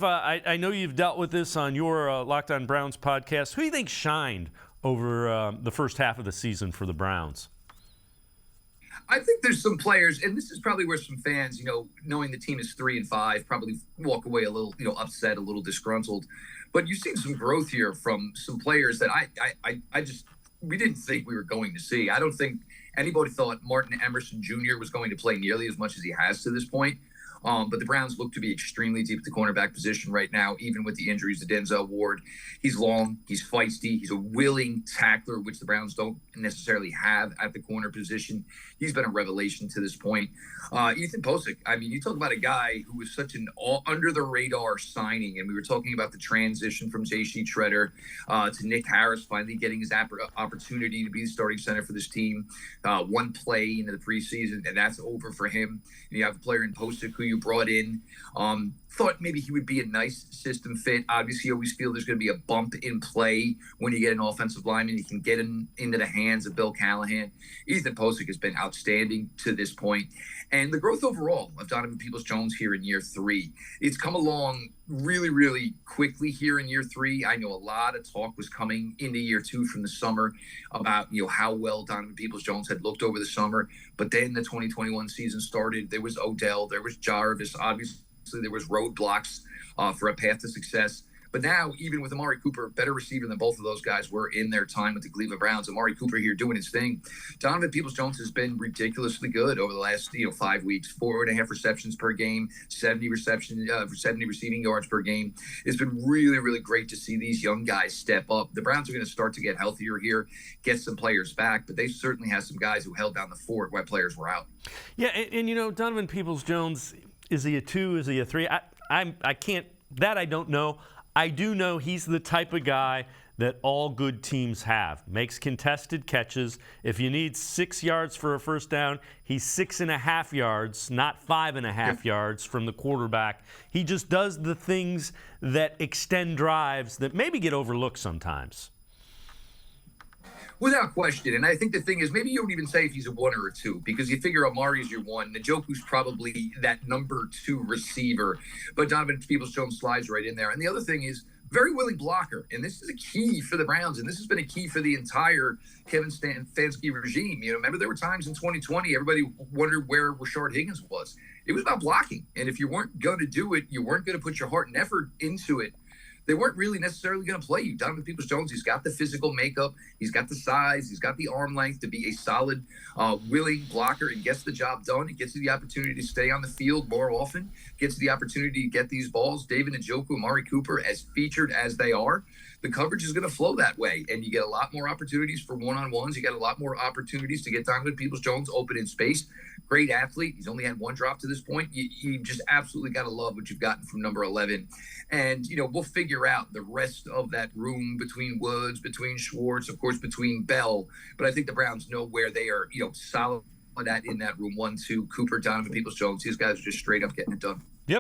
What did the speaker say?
I know you've dealt with this on your Locked On Browns podcast. Who do you think shined over the first half of the season for the Browns? I think there's some players, and this is probably where some fans, knowing the team is 3-5, probably walk away a little, upset, a little disgruntled. But you've seen some growth here from some players that we didn't think we were going to see. I don't think anybody thought Martin Emerson Jr. was going to play nearly as much as he has to this point. But the Browns look to be extremely deep at the cornerback position right now, even with the injuries to Denzel Ward. He's long, he's feisty, he's a willing tackler, which the Browns don't necessarily have at the corner position. He's been a revelation to this point. Ethan Posick, you talk about a guy who was such an under-the-radar signing, and we were talking about the transition from J.C. Treader to Nick Harris finally getting his opportunity to be the starting center for this team. One play into the preseason, and that's over for him. And you have a player in Posick who you brought in. Thought maybe he would be a nice system fit. Obviously, you always feel there's going to be a bump in play when you get an offensive lineman. You can get him into the hands of Bill Callahan. Ethan Posick has been outstanding to this point. And the growth overall of Donovan Peoples-Jones here in year 3, it's come along really, really quickly here in year 3. I know a lot of talk was coming into year 2 from the summer about, how well Donovan Peoples-Jones had looked over the summer. But then the 2021 season started. There was Odell, there was Jarvis, obviously there was roadblocks for a path to success. But now, even with Amari Cooper, better receiver than both of those guys were in their time with the Cleveland Browns, Amari Cooper here doing his thing. Donovan Peoples-Jones has been ridiculously good over the last 5 weeks. 4.5 receptions per game, 70 receiving yards per game. It's been really, really great to see these young guys step up. The Browns are going to start to get healthier here, get some players back, but they certainly have some guys who held down the fort while players were out. Yeah, and Donovan Peoples-Jones, is he a 2? Is he a 3? I can't. That I don't know. I do know he's the type of guy that all good teams have. Makes contested catches. If you need 6 yards for a first down, he's 6.5 yards, not 5.5 yards from the quarterback. He just does the things that extend drives that maybe get overlooked sometimes. Without question. And I think the thing is, maybe you don't even say if he's a 1 or a 2, because you figure Amari's your 1. Njoku's probably that number 2 receiver. But Donovan Peoples-Jones slides right in there. And the other thing is, very willing blocker. And this is a key for the Browns. And this has been a key for the entire Kevin Stefanski regime. Remember there were times in 2020, everybody wondered where Rashard Higgins was. It was about blocking. And if you weren't going to do it, you weren't going to put your heart and effort into it, they weren't really necessarily going to play you. Donovan Peoples-Jones, he's got the physical makeup. He's got the size. He's got the arm length to be a solid, willing blocker and gets the job done. He gets you the opportunity to stay on the field more often, gets the opportunity to get these balls. David Njoku, Amari Cooper, as featured as they are, the coverage is going to flow that way. And you get a lot more opportunities for one-on-ones. You get a lot more opportunities to get Donovan Peoples-Jones open in space. Great athlete. He's only had 1 drop to this point. You just absolutely got to love what you've gotten from number 11. And, we'll figure out the rest of that room between Woods, between Schwartz, of course, between Bell. But I think the Browns know where they are, solid at in that room. 1, 2, Cooper, Donovan Peoples-Jones. These guys are just straight up getting it done.